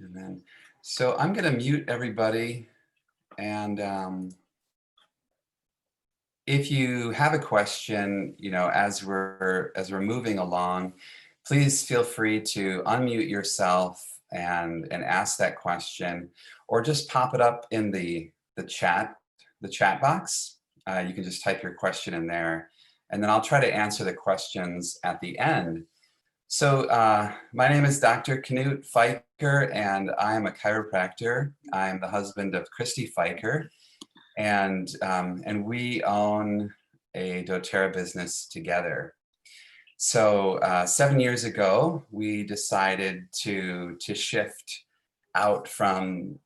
Amen. So I'm going to mute everybody, and if you have a question, as we're moving along, please feel free to unmute yourself and ask that question, or just pop it up in the chat box. You can just type your question in there, and then I'll try to answer the questions at the end. So my name is Dr. Knut Feiker, and I am a chiropractor. I'm the husband of Christy Feiker, and we own a dōTERRA business together. So 7 years ago, we decided to shift out from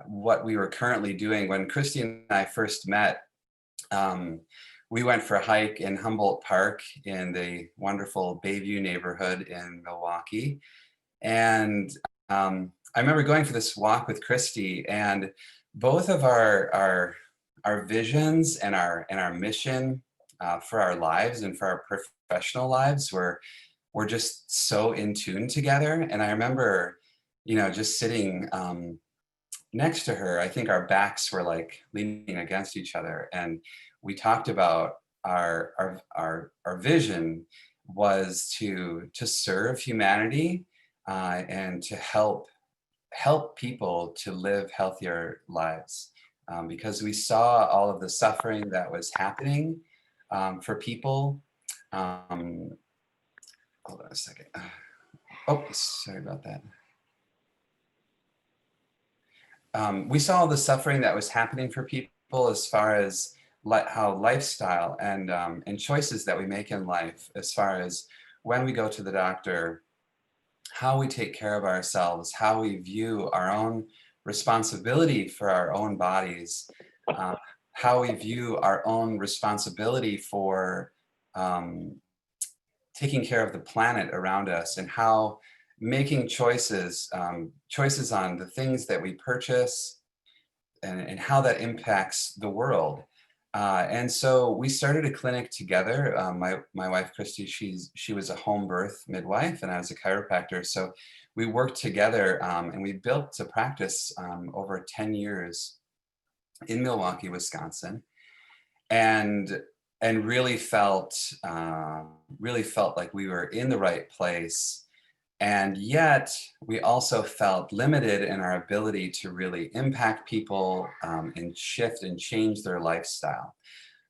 what we were currently doing. When Christy and I first met, we went for a hike in Humboldt Park in the wonderful Bayview neighborhood in Milwaukee. And I remember going for this walk with Christy, and both of our visions and our mission for our lives and for our professional lives were just so in tune together. And I remember, just sitting next to her. I think our backs were like leaning against each other, and we talked about our vision was to serve humanity and to help people to live healthier lives, because we saw all of the suffering that was happening for people. Hold on a second. Oh, sorry about that. We saw the suffering that was happening for people as far as how lifestyle and choices that we make in life, as far as when we go to the doctor, how we take care of ourselves, how we view our own responsibility for our own bodies, how we view our own responsibility for taking care of the planet around us, and how making choices on the things that we purchase and how that impacts the world. And so we started a clinic together. My wife, Christy, she was a home birth midwife, and I was a chiropractor. So we worked together, and we built a practice over 10 years in Milwaukee, Wisconsin, and really felt like we were in the right place. And yet we also felt limited in our ability to really impact people and shift and change their lifestyle.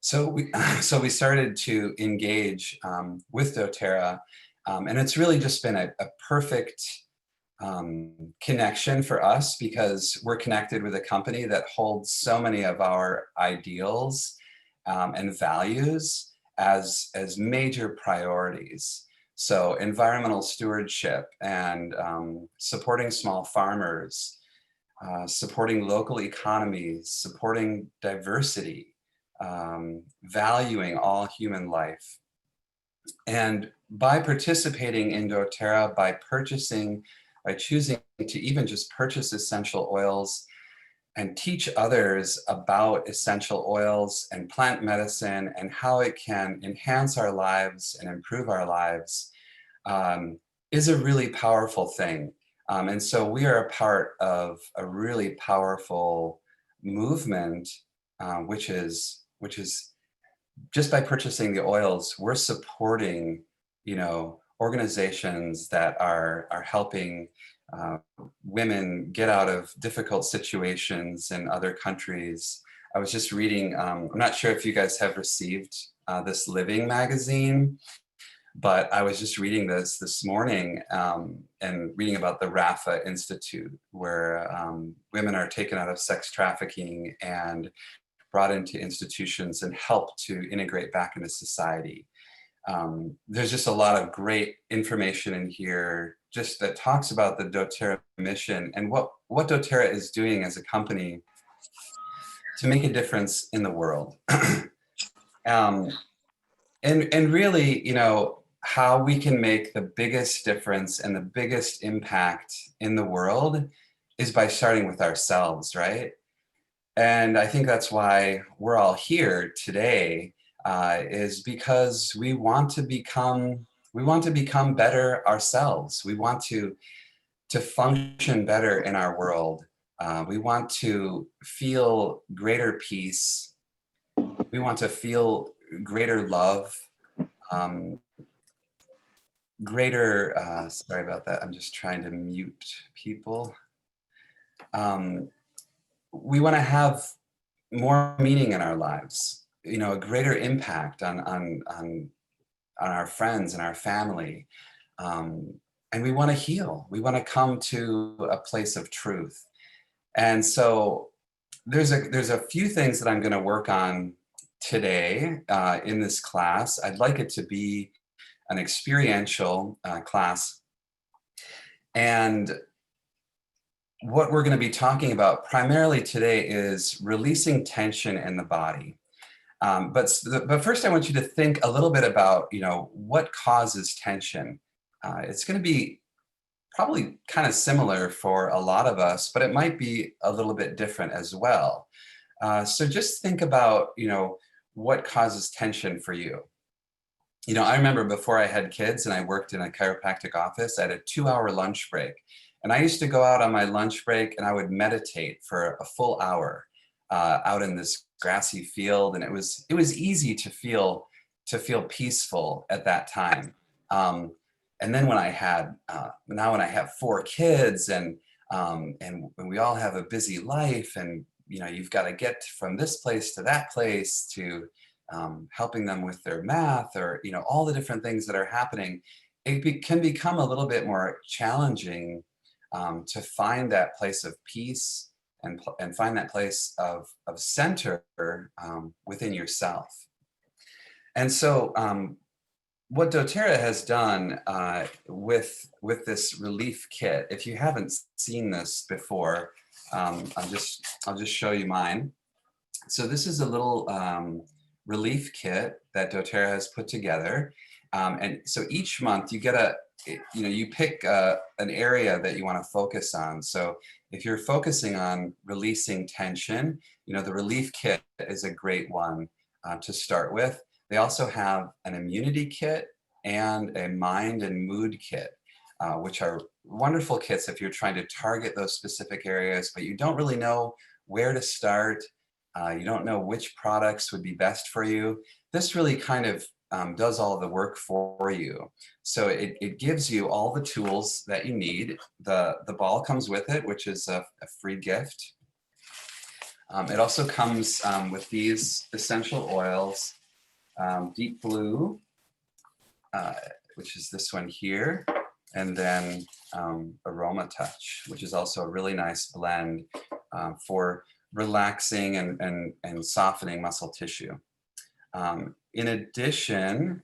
So we started to engage with dōTERRA, and it's really just been a perfect connection for us, because we're connected with a company that holds so many of our ideals and values as major priorities. So environmental stewardship and supporting small farmers, supporting local economies, supporting diversity, valuing all human life. And by participating in dōTERRA, by choosing to even just purchase essential oils and teach others about essential oils and plant medicine and how it can enhance our lives and improve our lives, is a really powerful thing. And so we are a part of a really powerful movement, which is just by purchasing the oils, we're supporting, organizations that are helping women get out of difficult situations in other countries. I was just reading, I'm not sure if you guys have received this Living magazine, but I was just reading this morning and reading about the Rafa Institute, where women are taken out of sex trafficking and brought into institutions and helped to integrate back into society. There's just a lot of great information in here just that talks about the dōTERRA mission and what dōTERRA is doing as a company to make a difference in the world. And really, how we can make the biggest difference and the biggest impact in the world is by starting with ourselves, right? And I think that's why we're all here today, is because we want to become better ourselves. We want to to function better in our world. We want to feel greater peace. We want to feel greater love, um, sorry about that. I'm just trying to mute people. We want to have more meaning in our lives, a greater impact on our friends and our family. And we want to heal. We want to come to a place of truth. And so there's a few things that I'm going to work on today in this class. I'd like it to be an experiential class. And what we're going to be talking about primarily today is releasing tension in the body. But first, I want you to think a little bit about, what causes tension. It's going to be probably kind of similar for a lot of us, but it might be a little bit different as well. So just think about, what causes tension for you. I remember before I had kids and I worked in a chiropractic office, I had a 2-hour lunch break. And I used to go out on my lunch break and I would meditate for a full hour out in this grassy field. And it was easy to feel peaceful at that time. And then when I had, when I have 4 kids and we all have a busy life and, you've got to get from this place to that place to helping them with their math or, all the different things that are happening, it can become a little bit more challenging to find that place of peace and find that place of center within yourself. And so what dōTERRA has done with this relief kit, if you haven't seen this before, I'll just show you mine. So this is a little relief kit that dōTERRA has put together. And so each month you get you pick an area that you want to focus on. So if you're focusing on releasing tension, the relief kit is a great one to start with. They also have an immunity kit and a mind and mood kit, which are wonderful kits if you're trying to target those specific areas, but you don't really know where to start. You don't know which products would be best for you. This really kind of does all the work for you. So it gives you all the tools that you need. The ball comes with it, which is a free gift. It also comes with these essential oils, Deep Blue, which is this one here, and then Aroma Touch, which is also a really nice blend for relaxing and softening muscle tissue. In addition,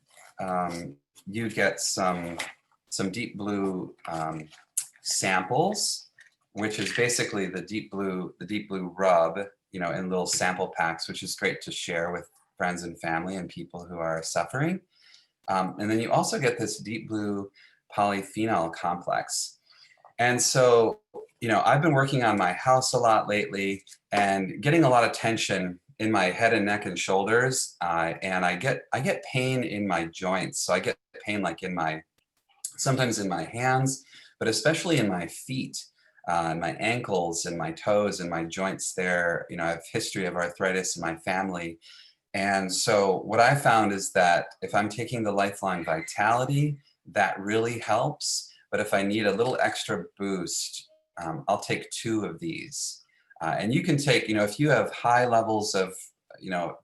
you get some Deep Blue samples, which is basically the Deep Blue rub, in little sample packs, which is great to share with friends and family and people who are suffering. And then you also get this Deep Blue polyphenol complex. And so, I've been working on my house a lot lately and getting a lot of tension in my head and neck and shoulders. And I get pain in my joints. So I get pain like sometimes in my hands, but especially in my feet, and my ankles and my toes and my joints there. I have history of arthritis in my family. And so what I found is that if I'm taking the Lifeline Vitality, that really helps. But if I need a little extra boost, I'll take 2 of these. And you can take, if you have high levels of,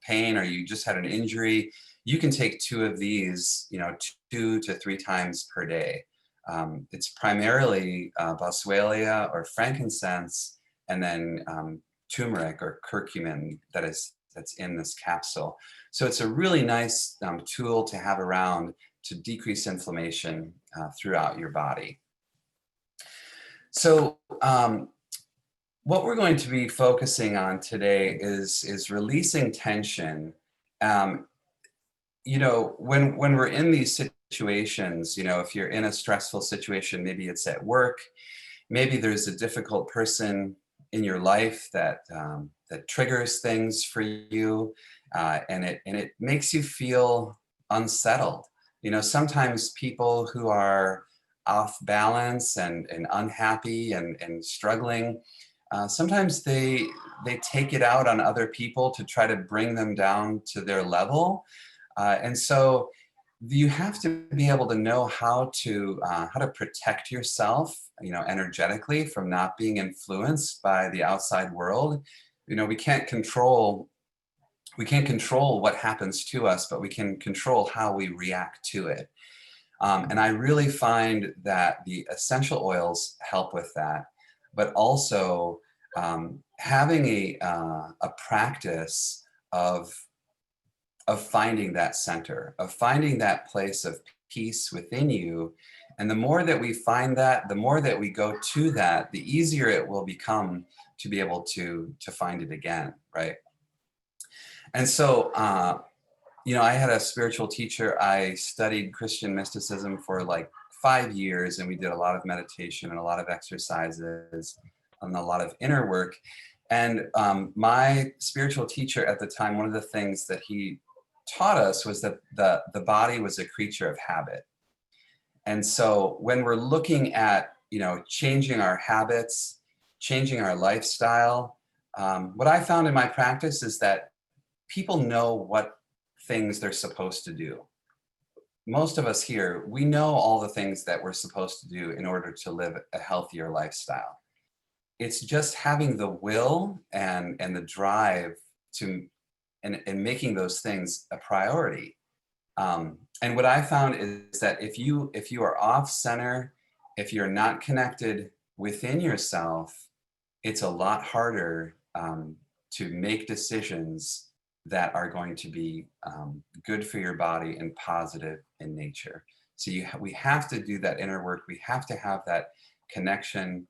pain or you just had an injury, you can take 2 of these, 2 to 3 times per day. It's primarily boswellia or frankincense, and then turmeric or curcumin that's in this capsule. So it's a really nice tool to have around to decrease inflammation throughout your body. So what we're going to be focusing on today is releasing tension. When we're in these situations, if you're in a stressful situation, maybe it's at work, maybe there's a difficult person in your life that triggers things for you, and it makes you feel unsettled. Sometimes people who are off balance and unhappy and struggling, sometimes they take it out on other people to try to bring them down to their level. And so you have to be able to know how to protect yourself, energetically, from not being influenced by the outside world. We can't control what happens to us, but we can control how we react to it. And I really find that the essential oils help with that, but also having a practice of finding that center, of finding that place of peace within you. And the more that we find that, the more that we go to that, the easier it will become to be able to find it again, right? And so, I had a spiritual teacher. I studied Christian mysticism for like 5 years, and we did a lot of meditation and a lot of exercises and a lot of inner work. And my spiritual teacher at the time, one of the things that he taught us was that the body was a creature of habit. And so when we're looking at, changing our habits, changing our lifestyle, what I found in my practice is that people know what things they're supposed to do. Most of us here, we know all the things that we're supposed to do in order to live a healthier lifestyle. It's just having the will and the drive to and making those things a priority. And what I found is that if you are off center, if you're not connected within yourself, it's a lot harder to make decisions that are going to be good for your body and positive in nature. So we have to do that inner work. We have to have that connection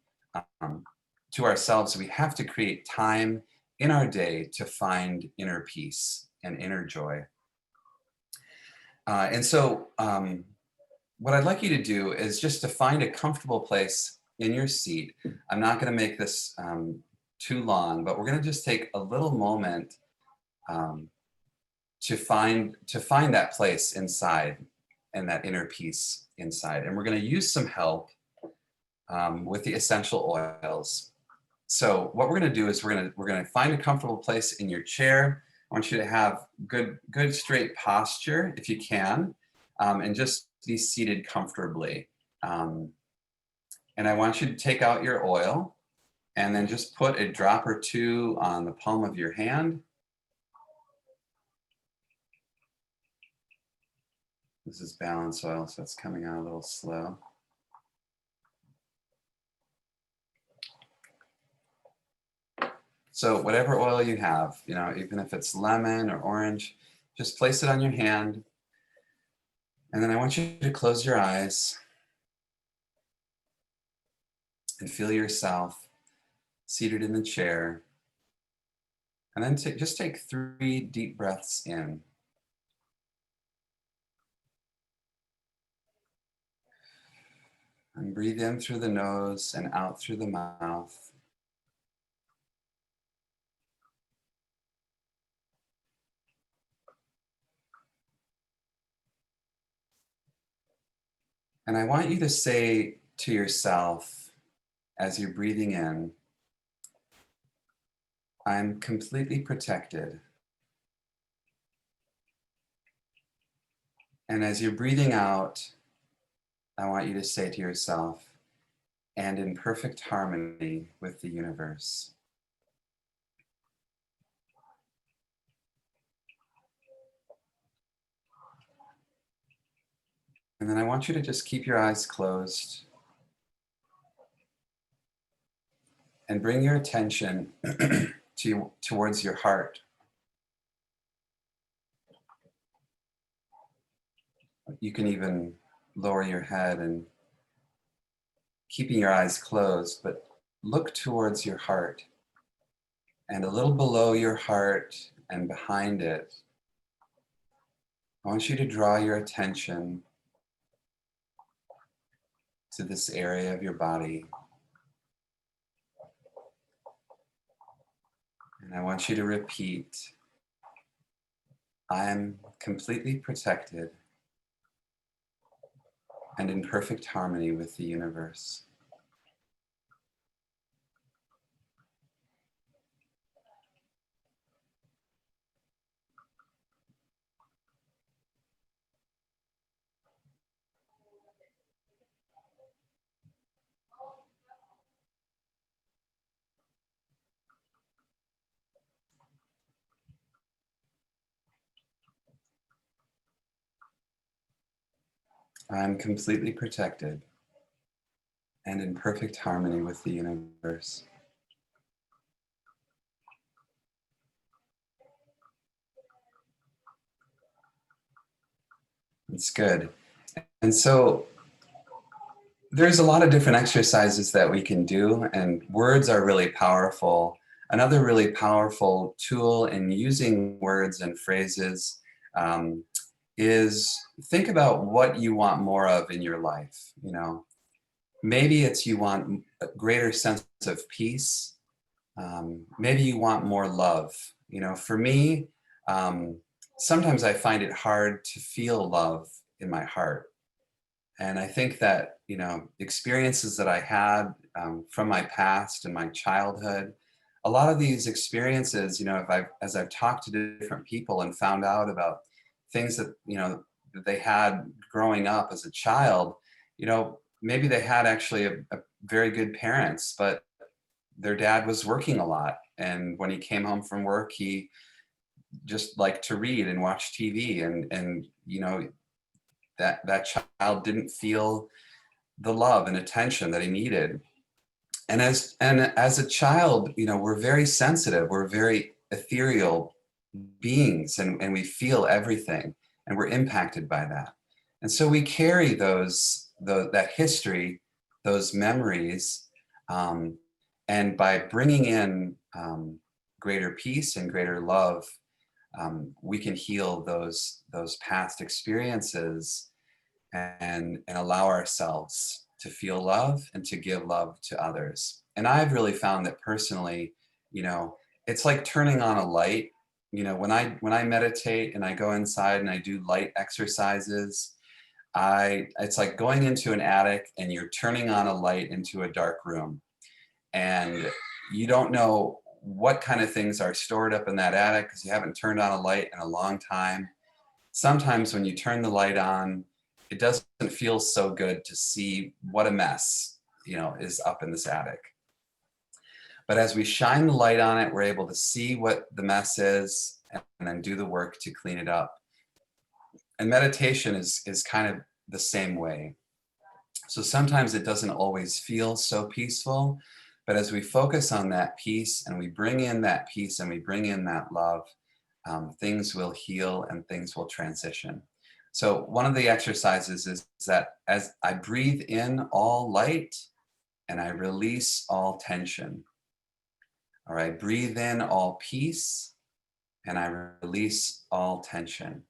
to ourselves. We have to create time in our day to find inner peace and inner joy. And so what I'd like you to do is just to find a comfortable place in your seat. I'm not going to make this too long, but we're going to just take a little moment to find that place inside and that inner peace inside. And we're going to use some help with the essential oils. So what we're going to do is we're going to find a comfortable place in your chair. I want you to have good straight posture if you can, and just be seated comfortably. And I want you to take out your oil and then just put a drop or two on the palm of your hand. This is balance oil, so it's coming out a little slow. So whatever oil you have, even if it's lemon or orange, just place it on your hand. And then I want you to close your eyes and feel yourself seated in the chair. And then just take 3 deep breaths in. And breathe in through the nose and out through the mouth. And I want you to say to yourself, as you're breathing in, I'm completely protected. And as you're breathing out, I want you to say to yourself, and in perfect harmony with the universe. And then I want you to just keep your eyes closed and bring your attention towards your heart. You can even lower your head and keeping your eyes closed, but look towards your heart. And a little below your heart and behind it, I want you to draw your attention to this area of your body. And I want you to repeat, I am completely protected and in perfect harmony with the universe. I'm completely protected and in perfect harmony with the universe. It's good. And so there's a lot of different exercises that we can do, and words are really powerful. Another really powerful tool in using words and phrases is think about what you want more of in your life. You know, maybe it's you want a greater sense of peace. Maybe you want more love. You know, for me, sometimes I find it hard to feel love in my heart. And I think that, you know, experiences that I had from my past and my childhood, a lot of these experiences, you know, as I've talked to different people and found out about things that, you know, that they had growing up as a child, you know, maybe they had actually a very good parents, but their dad was working a lot. And when he came home from work, he just liked to read and watch TV, and you know, that child didn't feel the love and attention that he needed. And as a child, you know, we're very sensitive, we're very ethereal beings, and we feel everything, and we're impacted by that. And so we carry that history, those memories, and by bringing in greater peace and greater love, we can heal those past experiences and allow ourselves to feel love and to give love to others. And I've really found that personally, you know, it's like turning on a light. You know, when I meditate and I go inside and I do light exercises, it's like going into an attic and you're turning on a light into a dark room. And you don't know what kind of things are stored up in that attic because you haven't turned on a light in a long time. Sometimes when you turn the light on, it doesn't feel so good to see what a mess, you know, is up in this attic. But as we shine the light on it, we're able to see what the mess is and then do the work to clean it up. And meditation is kind of the same way. So sometimes it doesn't always feel so peaceful, but as we focus on that peace and we bring in that peace and we bring in that love, things will heal and things will transition. So one of the exercises is that as I breathe in all light and I release all tension, or I breathe in all peace and I release all tension.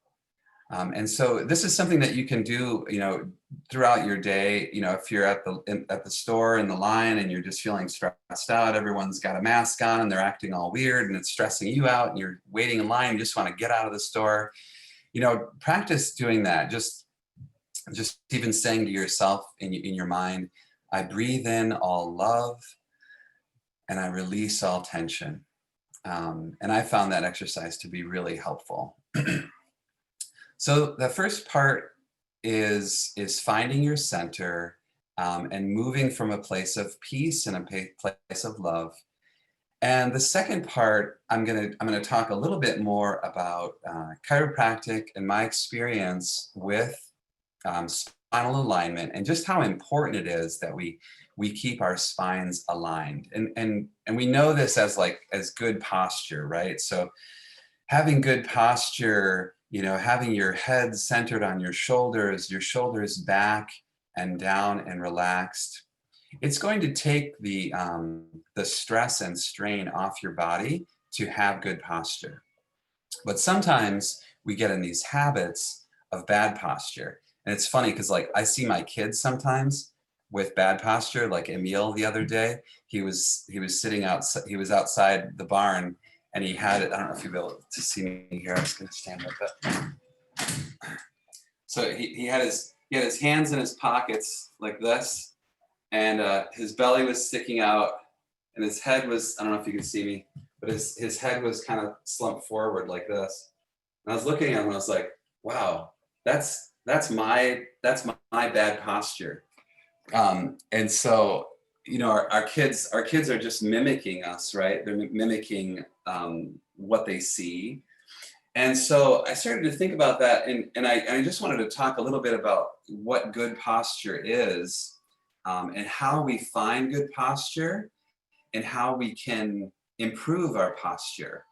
And so this is something that you can do, you know, throughout your day. You know, if you're at the store in the line and you're just feeling stressed out, everyone's got a mask on and they're acting all weird and it's stressing you out and you're waiting in line, you just want to get out of the store. You know, practice doing that. Just even saying to yourself in your mind, I breathe in all love and I release all tension. And I found that exercise to be really helpful. So the first part is finding your center and moving from a place of peace and a place of love. And the second part, I'm gonna talk a little bit more about chiropractic and my experience with spinal alignment and just how important it is that we keep our spines aligned. And we know this as good posture, right? So having good posture, you know, having your head centered on your shoulders back and down and relaxed, it's going to take the stress and strain off your body to have good posture. But sometimes we get in these habits of bad posture. And it's funny because like I see my kids sometimes with bad posture, like Emil the other day, he was sitting outside, he was outside the barn and he had it, I don't know if you'll be able to see me here, I was gonna stand up, but so he had he had his hands in his pockets like this, and his belly was sticking out, and his head was, I don't know if you can see me, but his head was kind of slumped forward like this. And I was looking at him and I was like, wow, that's my bad posture. And so, you know, our kids are just mimicking us, right? They're mimicking what they see. And so I started to think about that, and I just wanted to talk a little bit about what good posture is, and how we find good posture, and how we can improve our posture.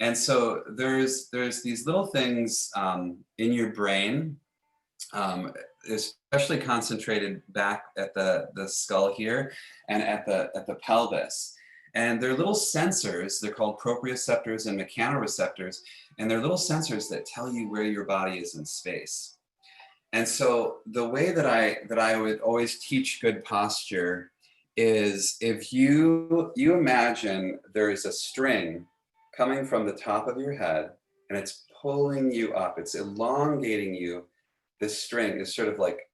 And so there's these little things in your brain, especially concentrated back at the skull here and at the pelvis. And they're little sensors. They're called proprioceptors and mechanoreceptors, and they're little sensors that tell you where your body is in space. And so the way that I would always teach good posture is, if you imagine there is a string coming from the top of your head and it's pulling you up, it's elongating you. This string is sort of like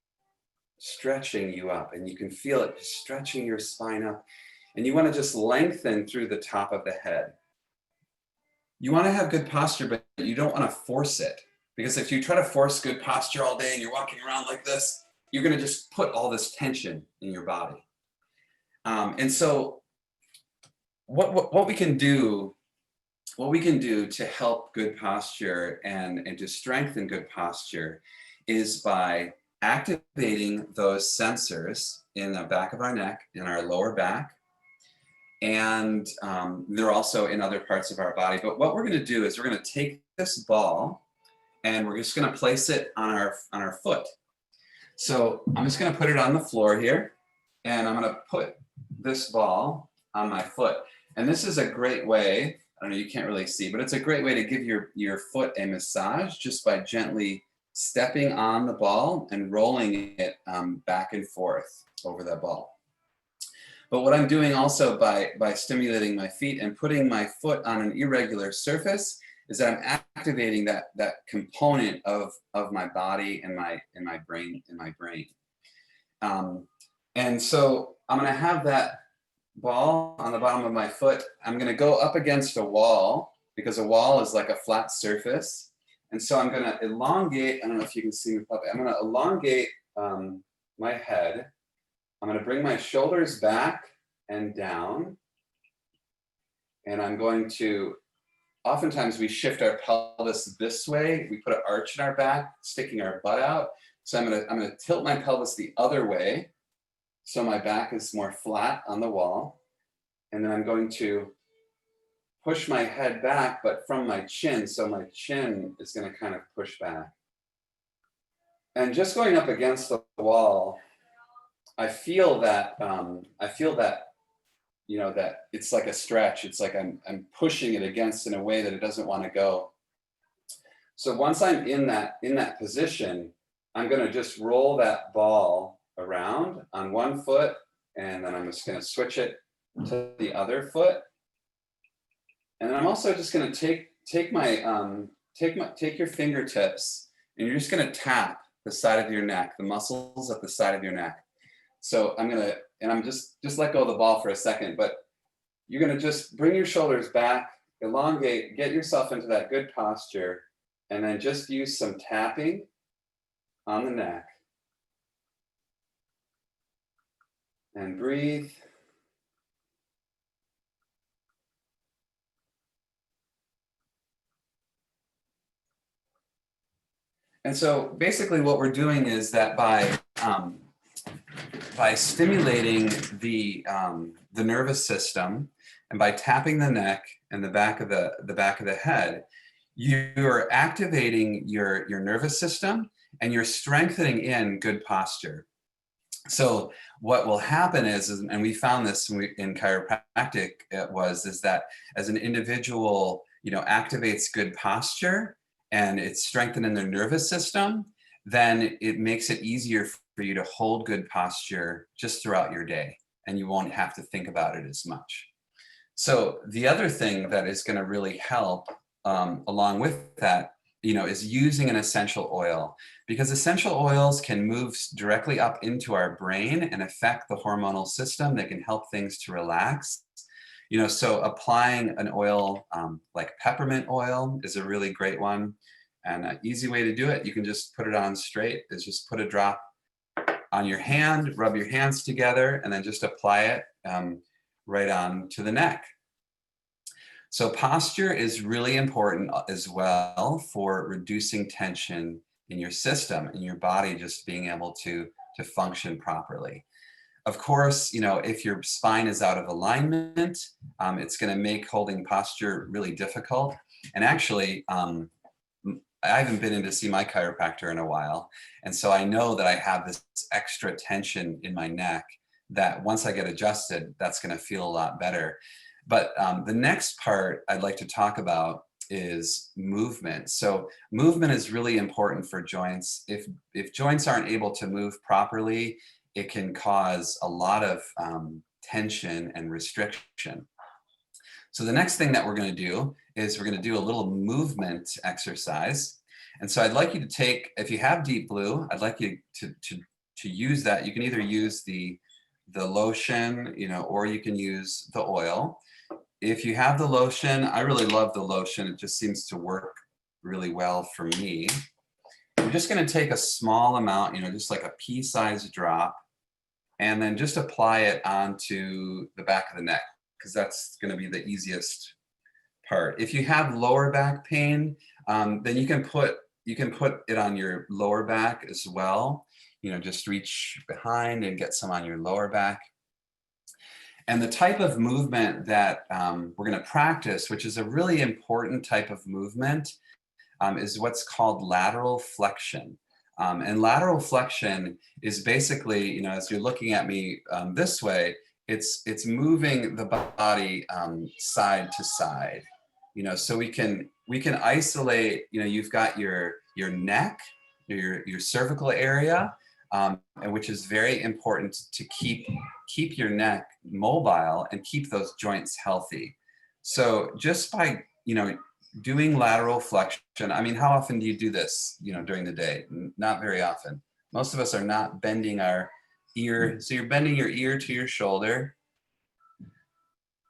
stretching you up, and you can feel it stretching your spine up. And you want to just lengthen through the top of the head. You want to have good posture, but you don't want to force it. Because if you try to force good posture all day and you're walking around like this, you're going to just put all this tension in your body. And so what we can do to help good posture and to strengthen good posture is by activating those sensors in the back of our neck, in our lower back, and they're also in other parts of our body. But what we're going to do is we're going to take this ball and we're just going to place it on our foot. So I'm just going to put it on the floor here, and I'm going to put this ball on my foot. And this is a great way, I don't know, you can't really see, but it's a great way to give your foot a massage just by gently stepping on the ball and rolling it back and forth over the ball. But what I'm doing also by stimulating my feet and putting my foot on an irregular surface is that I'm activating that component of my body and my brain. And so I'm going to have that ball on the bottom of my foot. I'm going to go up against a wall, because a wall is like a flat surface. And so I'm going to elongate, I don't know if you can see me, I'm going to elongate my head. I'm going to bring my shoulders back and down. And I'm going to, oftentimes we shift our pelvis this way. We put an arch in our back, sticking our butt out. So I'm going to tilt my pelvis the other way, so my back is more flat on the wall. And then I'm going to push my head back, but from my chin. So my chin is going to kind of push back. And just going up against the wall, I feel that, you know, that it's like a stretch. It's like I'm pushing it against in a way that it doesn't want to go. So once I'm in that position, I'm going to just roll that ball around on one foot, and then I'm just going to switch it to the other foot. And then I'm also just going to take your fingertips, and you're just going to tap the side of your neck, the muscles at the side of your neck. So I'm just let go of the ball for a second, but you're going to just bring your shoulders back, elongate, get yourself into that good posture, and then just use some tapping on the neck. And breathe. And so basically what we're doing is that by stimulating the nervous system, and by tapping the neck and the back of the head, you're activating your nervous system, and you're strengthening in good posture. So what will happen is, and we found this in chiropractic, is that as an individual, you know, activates good posture and it's strengthening their nervous system, then it makes it easier for you to hold good posture just throughout your day, and you won't have to think about it as much. So the other thing that is going to really help along with that is using an essential oil, because essential oils can move directly up into our brain and affect the hormonal system. They can help things to relax. So applying an oil like peppermint oil is a really great one. And an easy way to do it, you can just put it on straight, is just put a drop on your hand, rub your hands together, and then just apply it right on to the neck. So posture is really important as well for reducing tension in your system and your body just being able to function properly. Of course, if your spine is out of alignment, it's going to make holding posture really difficult. And actually, I haven't been in to see my chiropractor in a while. And so I know that I have this extra tension in my neck that once I get adjusted, that's going to feel a lot better. But the next part I'd like to talk about is movement. So movement is really important for joints. If joints aren't able to move properly, it can cause a lot of tension and restriction. So the next thing that we're going to do is we're going to do a little movement exercise. And so I'd like you to take, if you have Deep Blue, I'd like you to use that. You can either use the lotion, or you can use the oil. If you have the lotion, I really love the lotion. It just seems to work really well for me. I'm just going to take a small amount, just like a pea-sized drop, and then just apply it onto the back of the neck, because that's going to be the easiest part. If you have lower back pain, then you can put it on your lower back as well. Just reach behind and get some on your lower back. And the type of movement that we're going to practice, which is a really important type of movement, is what's called lateral flexion. And lateral flexion is basically, as you're looking at me this way, it's moving the body side to side. So we can isolate. You've got your neck, your cervical area, and which is very important to keep your neck mobile and keep those joints healthy. So just by doing lateral flexion, how often do you do this during the day? Not very often. Most of us are not bending our ear. So you're bending your ear to your shoulder.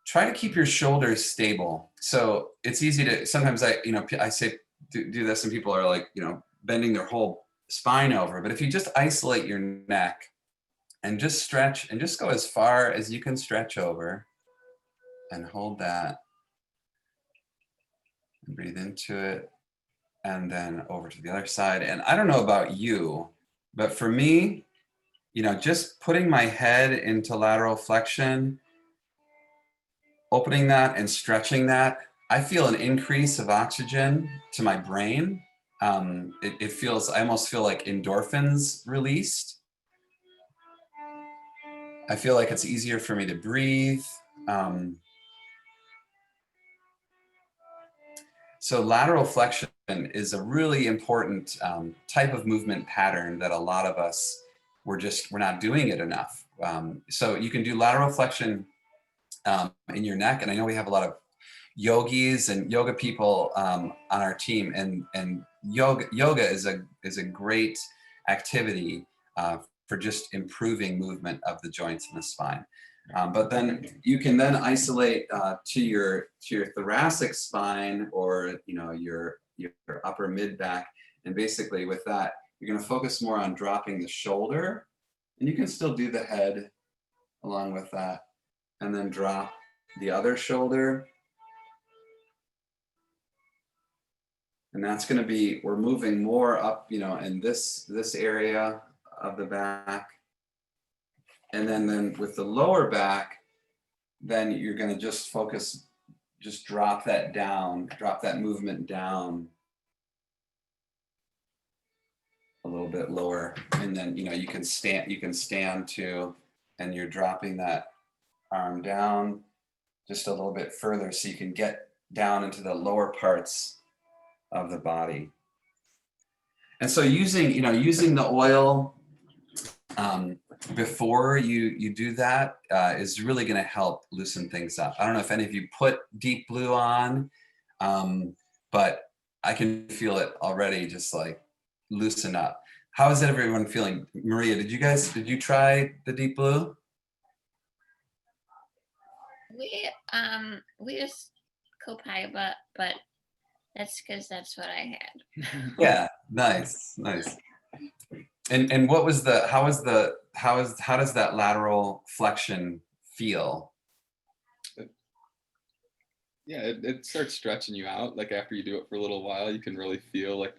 Try to keep your shoulders stable. So it's easy to, sometimes I say do this and people are like, bending their whole spine over. But if you just isolate your neck and just stretch and just go as far as you can stretch over and hold that and breathe into it and then over to the other side. And I don't know about you, but for me, just putting my head into lateral flexion, opening that and stretching that, I feel an increase of oxygen to my brain. It feels, I almost feel like endorphins released. I feel like it's easier for me to breathe. So lateral flexion is a really important type of movement pattern that a lot of us, we're not doing it enough. So you can do lateral flexion in your neck. And I know we have a lot of yogis and yoga people on our team, and yoga is a great activity for just improving movement of the joints in the spine. But then you can then isolate to your thoracic spine, or your upper mid back, and basically with that you're going to focus more on dropping the shoulder, and you can still do the head along with that, and then drop the other shoulder. And that's going to be, we're moving more up, in this area of the back. And then with the lower back, then you're going to just focus, just drop that down, drop that movement down a little bit lower. And then, you can stand too, and you're dropping that arm down just a little bit further so you can get down into the lower parts of the body. And so using the oil before you do that is really going to help loosen things up. I don't know if any of you put Deep Blue on, but I can feel it already, just like loosen up. How is everyone feeling? Maria, did you try the deep blue? We just Copaiba, but that's because that's what I had. Yeah, nice. And what was how does that lateral flexion feel? Yeah, it starts stretching you out. Like after you do it for a little while, you can really feel like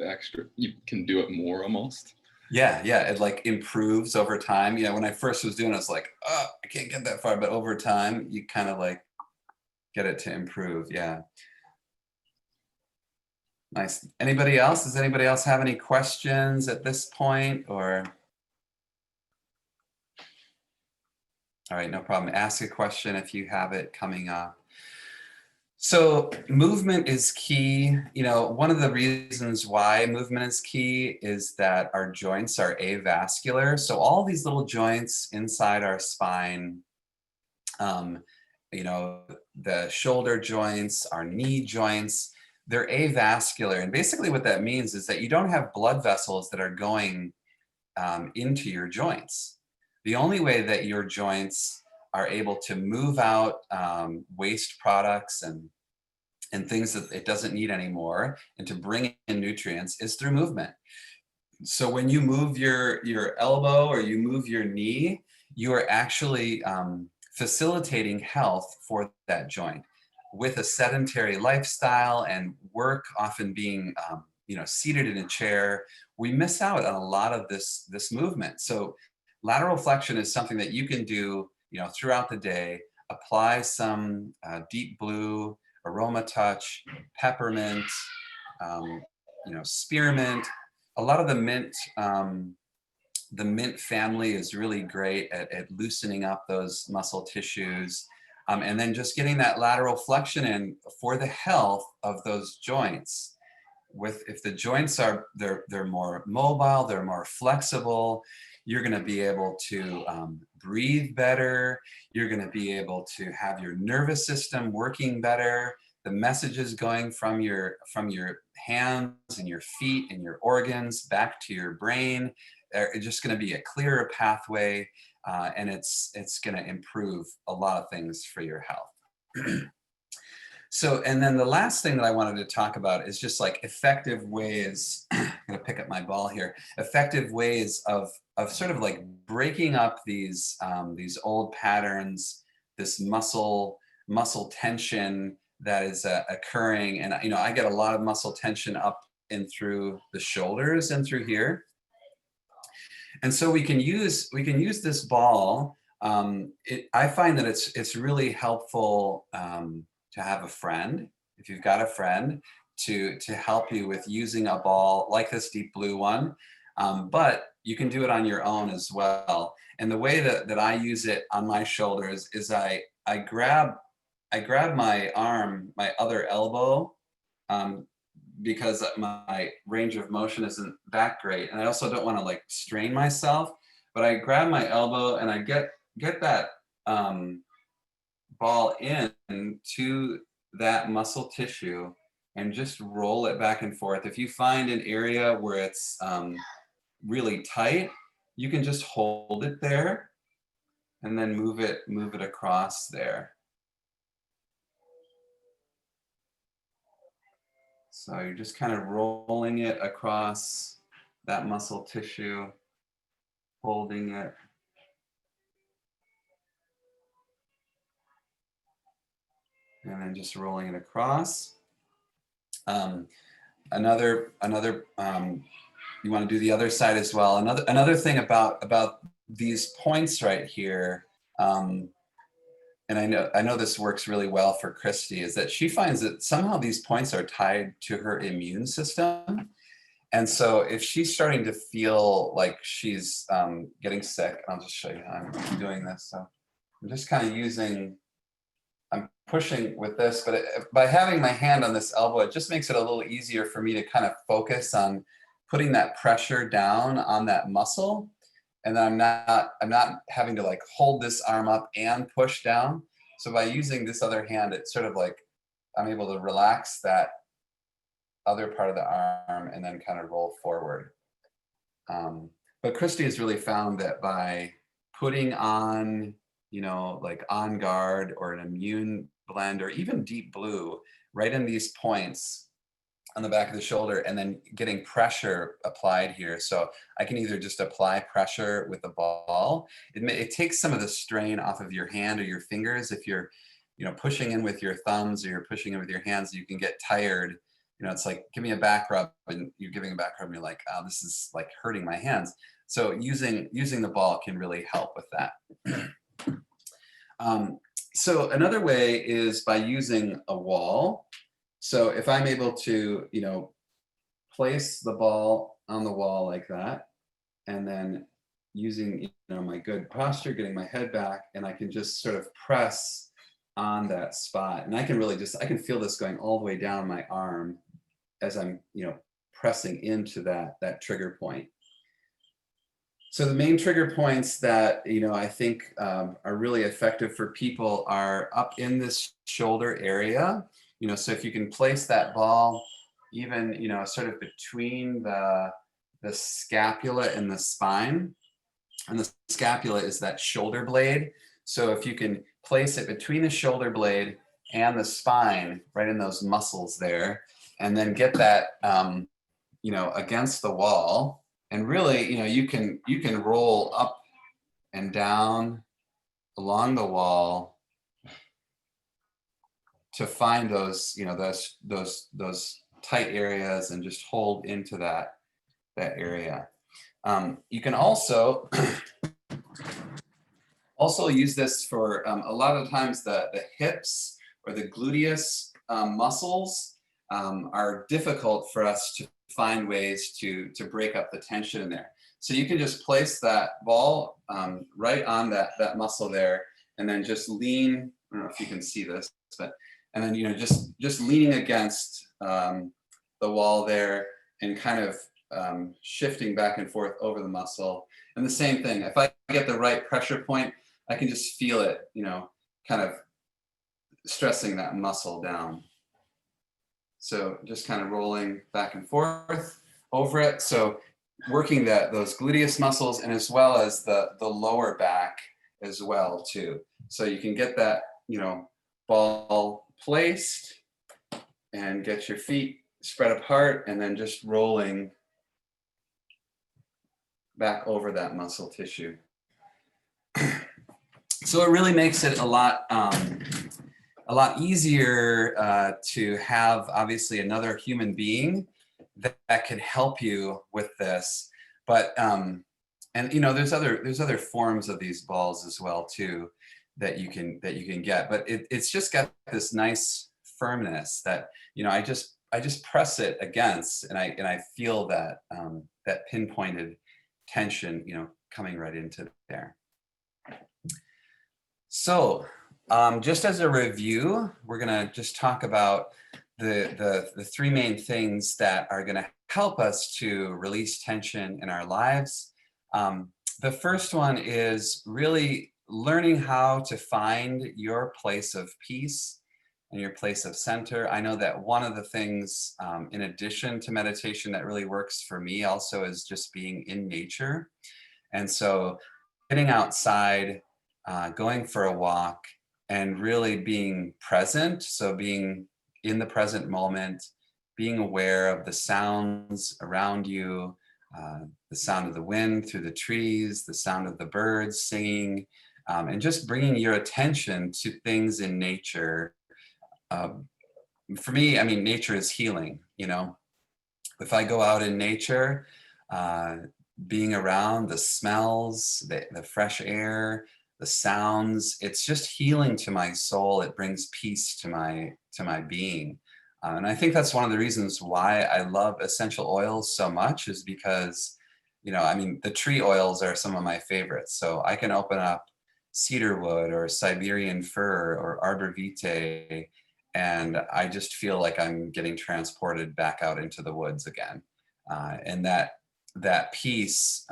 you can do it more almost. Yeah, it like improves over time. When I first was doing it, I was like, oh, I can't get that far. But over time, you kind of like get it to improve. Yeah. Nice. Anybody else? Does anybody else have any questions at this point? Or all right, no problem. Ask a question if you have it coming up. So movement is key. One of the reasons why movement is key is that our joints are avascular. So all these little joints inside our spine, the shoulder joints, our knee joints, they're avascular. And basically what that means is that you don't have blood vessels that are going into your joints. The only way that your joints are able to move out waste products and things that it doesn't need anymore and to bring in nutrients is through movement. So when you move your elbow or you move your knee, you are actually facilitating health for that joint. With a sedentary lifestyle and work often being seated in a chair, we miss out on a lot of this movement. So lateral flexion is something that you can do throughout the day. Apply some deep blue, aroma touch, peppermint, spearmint. A lot of the mint family is really great at loosening up those muscle tissues. And then just getting that lateral flexion in for the health of those joints. If the joints they're more mobile, they're more flexible, you're going to be able to breathe better. You're going to be able to have your nervous system working better. The messages going from your hands and your feet and your organs back to your brain. It's just going to be a clearer pathway, and it's going to improve a lot of things for your health. So, and then the last thing that I wanted to talk about is just like effective ways, I'm gonna pick up my ball here, effective ways of sort of like breaking up these old patterns, this muscle tension that is occurring. And, I get a lot of muscle tension up and through the shoulders and through here. And so we can use this ball. I find that it's really helpful to have a friend, if you've got a friend, to help you with using a ball like this deep blue one. But you can do it on your own as well. And the way that I use it on my shoulders is I grab my arm, my other elbow, because my range of motion isn't that great. And I also don't want to like strain myself, but I grab my elbow and I get that ball in to that muscle tissue and just roll it back and forth. If you find an area where it's really tight, you can just hold it there and then move it across there. So you're just kind of rolling it across that muscle tissue, holding it. And then just rolling it across. Another you want to do the other side as well. Another thing about these points right here, and I know this works really well for Christy, is that she finds that somehow these points are tied to her immune system. And so if she's starting to feel like she's getting sick, I'll just show you how I'm doing this. So I'm just kind of I'm pushing with this, but by having my hand on this elbow, it just makes it a little easier for me to kind of focus on putting that pressure down on that muscle. And then I'm not having to like hold this arm up and push down. So by using this other hand, it's sort of like I'm able to relax that other part of the arm and then kind of roll forward. But Christy has really found that by putting on, you know, like On Guard or an immune blend or even Deep Blue right in these points on the back of the shoulder, and then getting pressure applied here. So I can either just apply pressure with the ball. It takes some of the strain off of your hand or your fingers. If you're, you know, pushing in with your thumbs or you're pushing in with your hands, you can get tired. You know, it's like, give me a back rub, and you're giving a back rub and you're like, oh, this is like hurting my hands. So using the ball can really help with that. So another way is by using a wall. So if I'm able to, you know, place the ball on the wall like that, and then using, you know, my good posture, getting my head back, and I can just sort of press on that spot. And I can really just, I can feel this going all the way down my arm as I'm, you know, pressing into that trigger point. So the main trigger points that, you know, I think are really effective for people are up in this shoulder area. You know, so if you can place that ball even, you know, sort of between the scapula and the spine, and the scapula is that shoulder blade. So if you can place it between the shoulder blade and the spine, right in those muscles there, and then get that, you know, against the wall, and really, you know, you can roll up and down along the wall to find those, you know, those tight areas and just hold into that area. You can also use this for a lot of times the hips or the gluteus muscles are difficult for us to find ways to break up the tension in there. So you can just place that ball right on that muscle there, and then just lean. I don't know if you can see this, but and then, you know, just leaning against the wall there and kind of shifting back and forth over the muscle. And the same thing, if I get the right pressure point, I can just feel it, you know, kind of stressing that muscle down. So just kind of rolling back and forth over it. So working those gluteus muscles, and as well as the lower back as well too. So you can get that, you know, ball placed and get your feet spread apart, and then just rolling back over that muscle tissue. So it really makes it a lot easier to have, obviously, another human being that can help you with this. But and you know, there's other forms of these balls as well too that you can get. But it's just got this nice firmness that, you know, I just press it against, and I feel that that pinpointed tension, you know, coming right into there. So just as a review, we're gonna just talk about the three main things that are gonna help us to release tension in our lives. The first one is really learning how to find your place of peace and your place of center. I know that one of the things, in addition to meditation, that really works for me also is just being in nature. And so getting outside, going for a walk, and really being present. So being in the present moment, being aware of the sounds around you, the sound of the wind through the trees, the sound of the birds singing, and just bringing your attention to things in nature. For me, I mean, nature is healing, you know. If I go out in nature, being around the smells, the fresh air, the sounds, it's just healing to my soul. It brings peace to my being. And I think that's one of the reasons why I love essential oils so much, is because, you know, I mean, the tree oils are some of my favorites. So I can open up cedarwood or Siberian fir or arbor vitae, and I just feel like I'm getting transported back out into the woods again. And that piece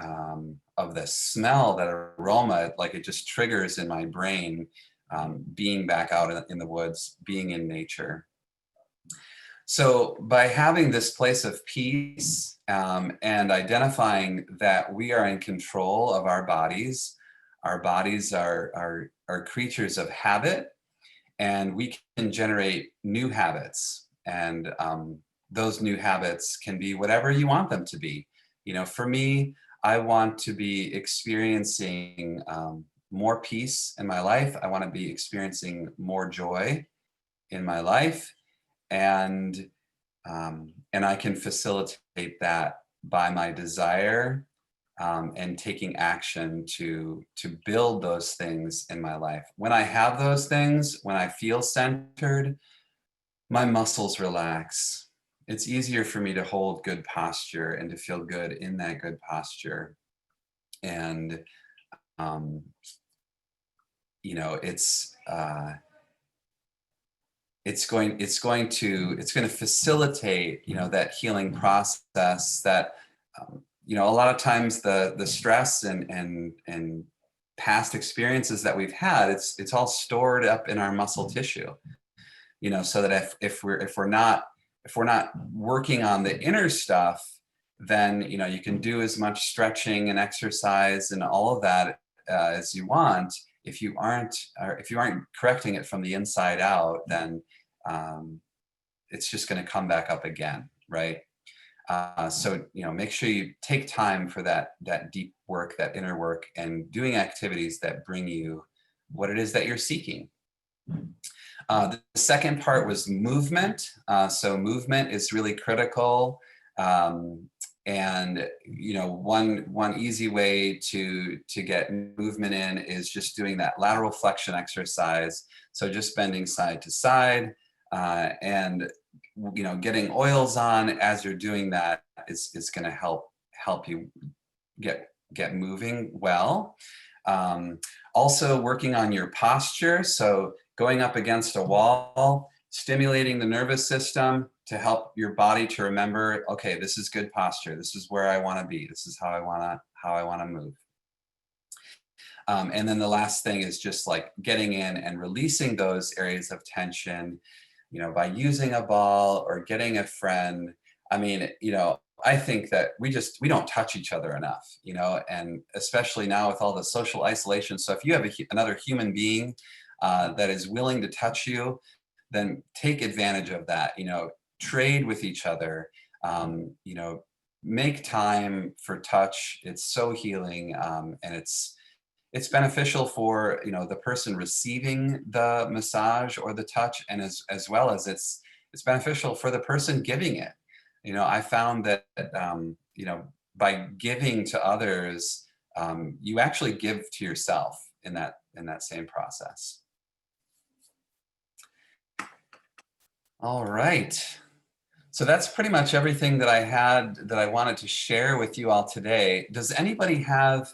of the smell, that aroma, like it just triggers in my brain being back out in the woods, being in nature. So by having this place of peace and identifying that we are in control of our bodies are creatures of habit, and we can generate new habits. And those new habits can be whatever you want them to be. For me, I want to be experiencing more peace in my life. I want to be experiencing more joy in my life. And I can facilitate that by my desire and taking action to build those things in my life. When I have those things, when I feel centered, my muscles relax. It's easier for me to hold good posture and to feel good in that good posture. And it's going to facilitate that healing process that a lot of times the stress and past experiences that we've had, it's all stored up in our muscle tissue, so that if we're not working on the inner stuff, then you can do as much stretching and exercise and all of that as you want. If you aren't correcting it from the inside out, then it's just going to come back up again, right? So make sure you take time for that deep work, that inner work, and doing activities that bring you what it is that you're seeking. The second part was movement. So movement is really critical. And one easy way to get movement in is just doing that lateral flexion exercise. So just bending side to side, and getting oils on as you're doing that is going to help you get moving well. Also working on your posture. So going up against a wall, stimulating the nervous system to help your body to remember, okay, this is good posture. This is where I want to be. This is how I want to move. And then the last thing is just like getting in and releasing those areas of tension, by using a ball or getting a friend. I mean, I think that we don't touch each other enough, and especially now with all the social isolation. So if you have another human being that is willing to touch you, then take advantage of that, trade with each other, make time for touch. It's so healing, and it's beneficial for the person receiving the massage or the touch, and as well as it's beneficial for the person giving it. I found that by giving to others, you actually give to yourself in that same process. All right. So that's pretty much everything that I wanted to share with you all today. Does anybody have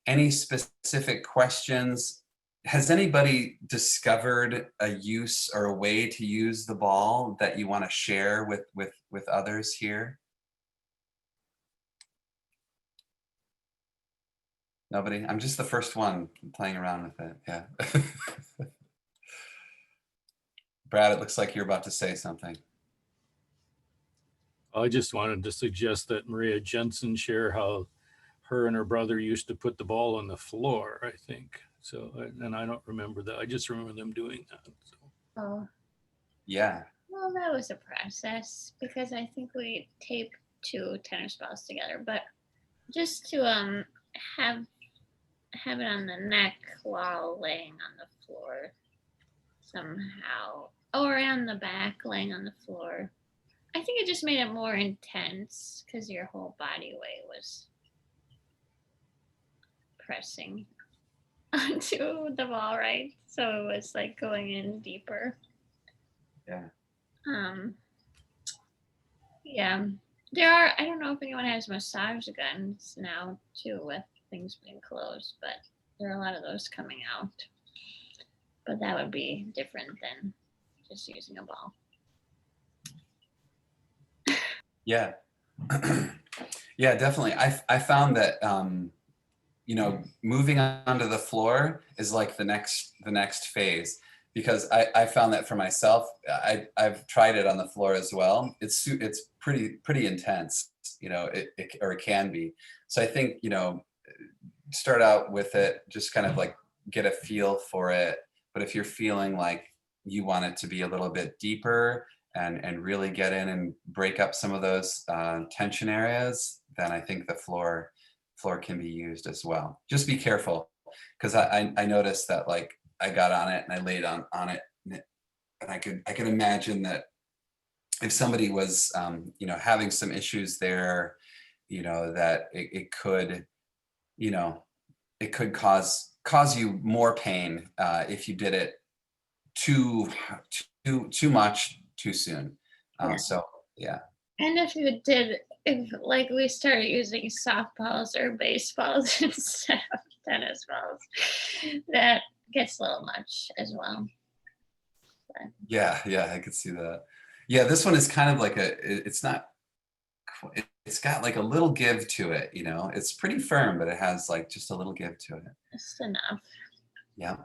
any specific questions? Has anybody discovered a use or a way to use the ball that you want to share with others here? Nobody? I'm just the first one playing around with it. Yeah. Brad, it looks like you're about to say something. I just wanted to suggest that Maria Jensen share how her and her brother used to put the ball on the floor, I think. So, and I don't remember that. I just remember them doing that. So. Oh, Yeah. well, that was a process because I think we taped 2 tennis balls together, but just to have it on the neck while laying on the floor somehow, or on the back laying on the floor. I think it just made it more intense because your whole body weight was pressing onto the ball, right? So it was like going in deeper. Yeah. Yeah. There are, I don't know if anyone has massage guns now too with things being closed, but there are a lot of those coming out. But that would be different than just using a ball. Yeah. Yeah, definitely. I found that moving onto the floor is like the next phase. because I found that for myself. I've tried it on the floor as well. It's pretty intense, you know, or it can be. So I think, you know, start out with it, just kind of like get a feel for it. But if you're feeling like you want it to be a little bit deeper and really get in and break up some of those tension areas, then I think the floor can be used as well. Just be careful, because I noticed that, like, I got on it and I laid on it, and I could imagine that if somebody was you know, having some issues there, you know, that it could, you know, it could cause you more pain if you did it too much too soon. Yeah. So yeah. And if like we started using softballs or baseballs instead of tennis balls, that gets a little much as well. Yeah, I could see that. Yeah, this one is kind of like it's not, it's got like a little give to it, you know. It's pretty firm, but it has like just a little give to it. Just enough. Yeah.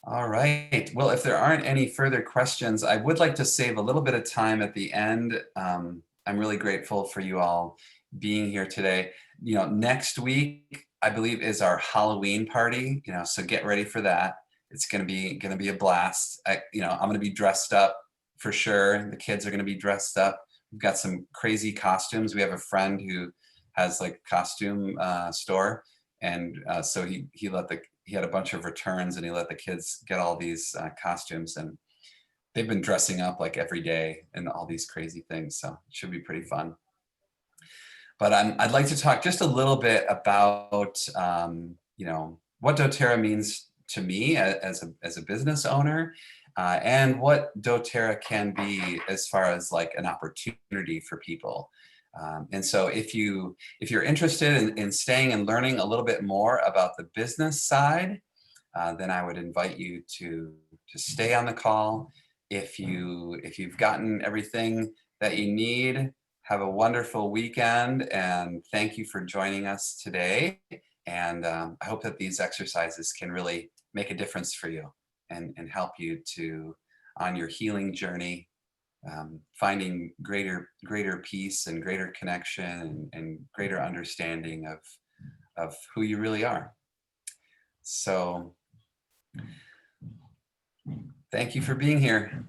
All right. Well, if there aren't any further questions, I would like to save a little bit of time at the end. I'm really grateful for you all being here today. You know, next week, I believe, is our Halloween party, you know, so get ready for that. It's gonna be a blast. You know, I'm gonna be dressed up for sure. The kids are gonna be dressed up. We've got some crazy costumes. We have a friend who has like a costume store, and so he had a bunch of returns, and he let the kids get all these costumes, and they've been dressing up like every day and all these crazy things. So it should be pretty fun. But I'd like to talk just a little bit about you know, what dōTERRA means to me as a business owner, and what dōTERRA can be as far as like an opportunity for people. And so if you're interested in staying and learning a little bit more about the business side, then I would invite you to stay on the call. If you've gotten everything that you need, have a wonderful weekend, and thank you for joining us today. And I hope that these exercises can really make a difference for you and help you on your healing journey, finding greater peace and greater connection and greater understanding of who you really are. So thank you for being here.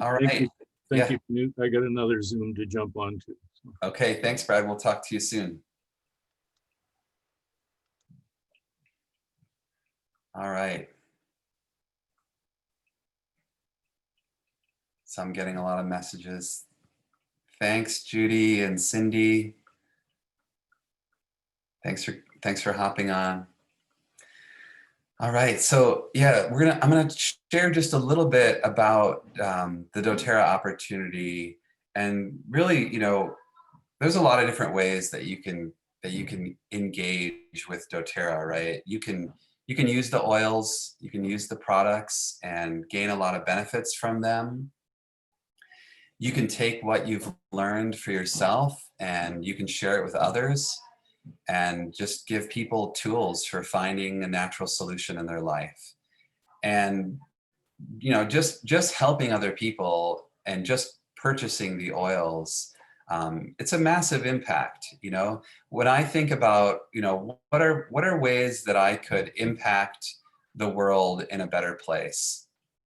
All right. Thank you, Knut. I got another Zoom to jump onto. So. Okay, thanks, Brad. We'll talk to you soon. All right. So I'm getting a lot of messages. Thanks, Judy and Cindy. Thanks for hopping on. All right, so yeah, I'm gonna share just a little bit about the dōTERRA opportunity, and really, you know, there's a lot of different ways that you can engage with dōTERRA, right? You can use the oils, you can use the products and gain a lot of benefits from them. You can take what you've learned for yourself and you can share it with others, and just give people tools for finding a natural solution in their life. And, you know, just helping other people and just purchasing the oils, it's a massive impact. You know, when I think about, you know, what are ways that I could impact the world in a better place,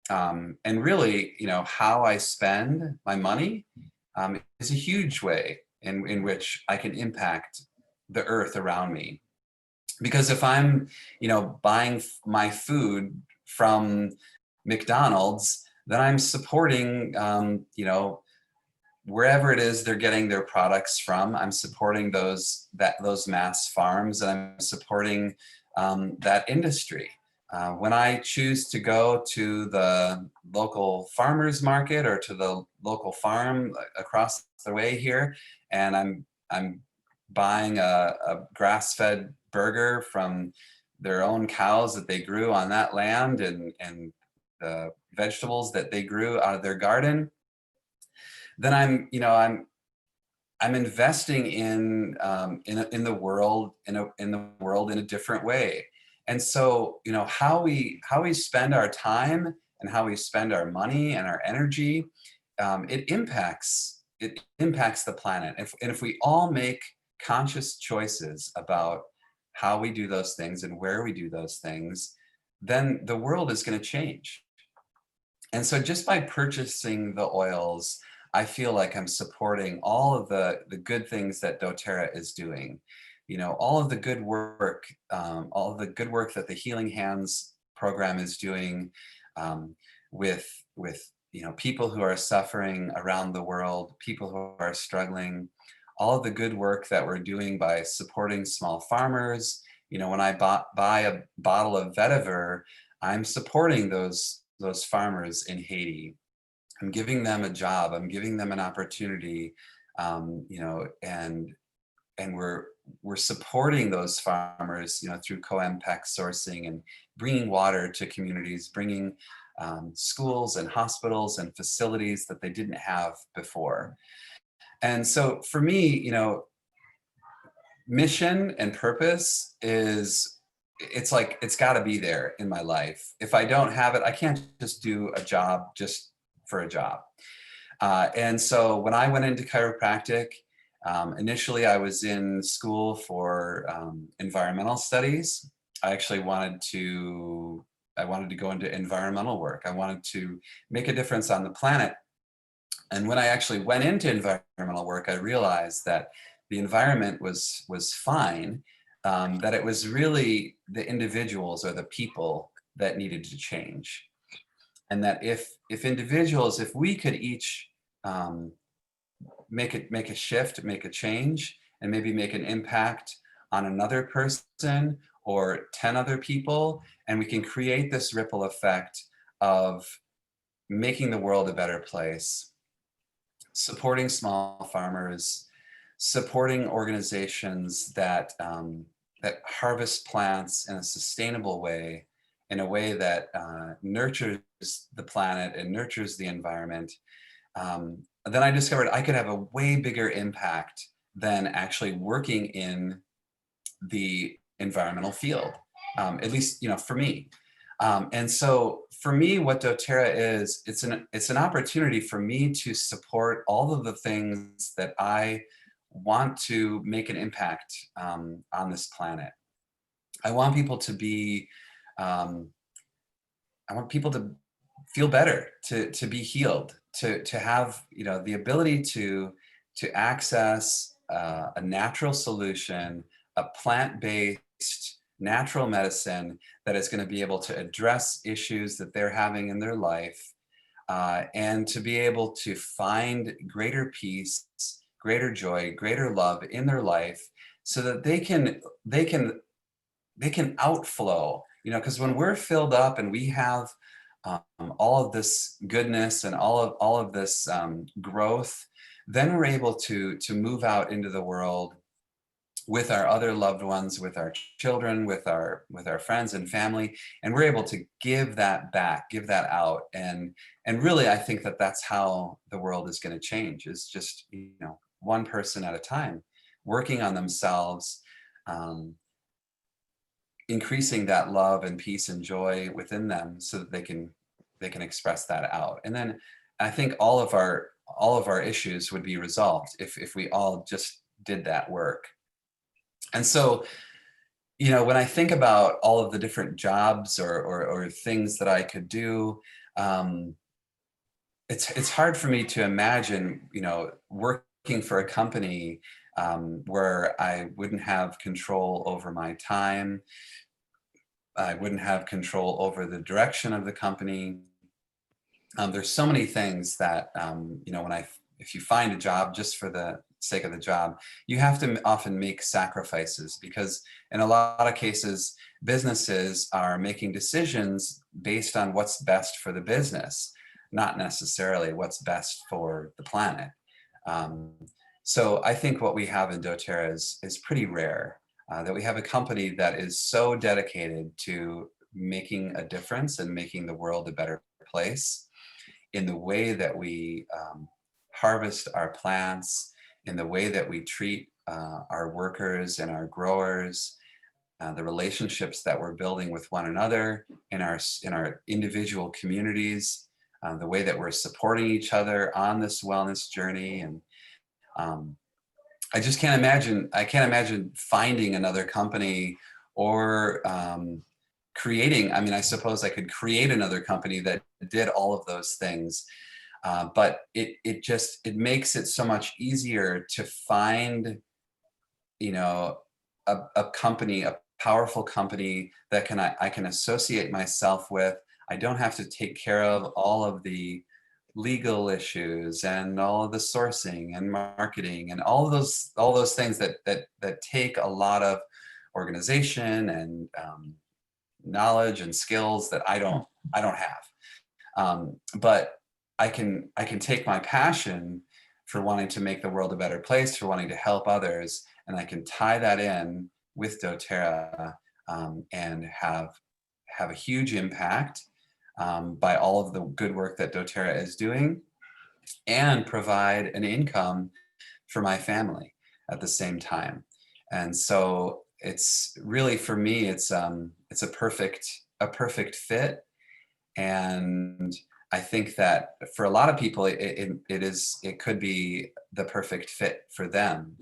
and really, you know, how I spend my money is a huge way in which I can impact the earth around me. Because if I'm, you know, buying my food from McDonald's, then I'm supporting, you know, wherever it is they're getting their products from. I'm supporting those mass farms, and I'm supporting that industry. When I choose to go to the local farmers market or to the local farm across the way here, and I'm buying a grass-fed burger from their own cows that they grew on that land, and the vegetables that they grew out of their garden, then I'm investing in the world in a different way. And so, how we spend our time and how we spend our money and our energy, it impacts the planet. And if we all make conscious choices about how we do those things and where we do those things, then the world is going to change. And so just by purchasing the oils, I feel like I'm supporting all of the good things that doTERRA is doing. All of the good work, all of the good work that the Healing Hands program is doing, with people who are suffering around the world, people who are struggling, all of the good work that we're doing by supporting small farmers. When I buy a bottle of vetiver, I'm supporting those farmers in Haiti. I'm giving them a job. I'm giving them an opportunity, and we're supporting those farmers, through co-MPEC sourcing and bringing water to communities, bringing schools and hospitals and facilities that they didn't have before. And so for me, mission and purpose it's got to be there in my life. If I don't have it, I can't just do a job just for a job. And so when I went into chiropractic, initially I was in school for environmental studies. I actually wanted to go into environmental work. I wanted to make a difference on the planet. And when I actually went into environmental work, I realized that the environment was fine, that it was really the individuals or the people that needed to change. And that if we could each make a shift, make a change, and maybe make an impact on another person or 10 other people, and we can create this ripple effect of making the world a better place, supporting small farmers, supporting organizations that harvest plants in a sustainable way, in a way that nurtures the planet and nurtures the environment, then I discovered I could have a way bigger impact than actually working in the environmental field, at least for me. And so for me, what doTERRA is, it's an opportunity for me to support all of the things that I want to make an impact on this planet. I want people to be, I want people to feel better, to be healed, to have the ability to access a natural solution, a plant-based natural medicine that is going to be able to address issues that they're having in their life, and to be able to find greater peace, greater joy, greater love in their life, so that they can outflow. Because when we're filled up and we have all of this goodness and all of this growth, then we're able to move out into the world with our other loved ones, with our children, with our friends and family, and we're able to give that back, give that out. And really, I think that that's how the world is going to change, is just one person at a time, working on themselves, increasing that love and peace and joy within them, so that they can express that out. And then I think all of our issues would be resolved if we all just did that work. And so, when I think about all of the different jobs or things that I could do, it's hard for me to imagine, working for a company where I wouldn't have control over my time. I wouldn't have control over the direction of the company. There's so many things that, if you find a job just for the sake of the job, you have to often make sacrifices, because in a lot of cases, businesses are making decisions based on what's best for the business, not necessarily what's best for the planet. So I think what we have in doTERRA is pretty rare, that we have a company that is so dedicated to making a difference and making the world a better place in the way that we harvest our plants, in the way that we treat our workers and our growers, the relationships that we're building with one another in our individual communities, the way that we're supporting each other on this wellness journey. And I just can't imagine, finding another company or creating, I mean, I suppose I could create another company that did all of those things. But it makes it so much easier to find, you know, a company, a powerful company that I can associate myself with. I don't have to take care of all of the legal issues and all of the sourcing and marketing and all those things that take a lot of organization and knowledge and skills that I don't have. But I can take my passion for wanting to make the world a better place, for wanting to help others, and I can tie that in with dōTERRA and have a huge impact by all of the good work that dōTERRA is doing, and provide an income for my family at the same time. And so it's really, for me, it's a perfect fit. And I think that for a lot of people, it could be the perfect fit for them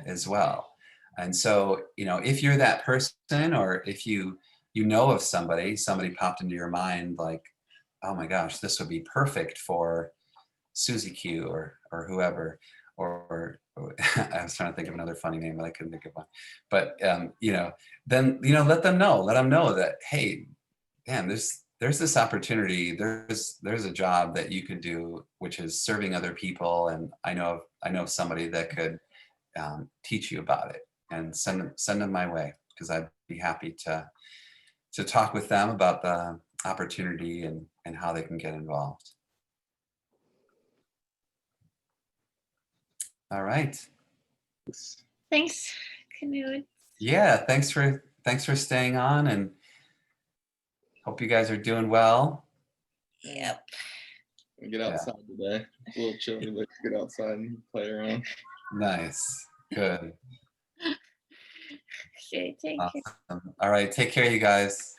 as well. And so, you know, if you're that person, or if you know of somebody popped into your mind, like, oh my gosh, this would be perfect for Susie Q or whoever, or I was trying to think of another funny name, but I couldn't think of one. But you know, then, you know, let them know that, hey, man, there's this opportunity, there's a job that you could do, which is serving other people, and I know somebody that could teach you about it, and send them my way, because I'd be happy to talk with them about the opportunity and how they can get involved. All right. Thanks, Knut. Yeah, thanks for staying on, and hope you guys are doing well. Yep. Get outside today. It's a little chilly, but get outside and play around. Nice. Good. Okay, take care. Awesome. All right, take care, you guys.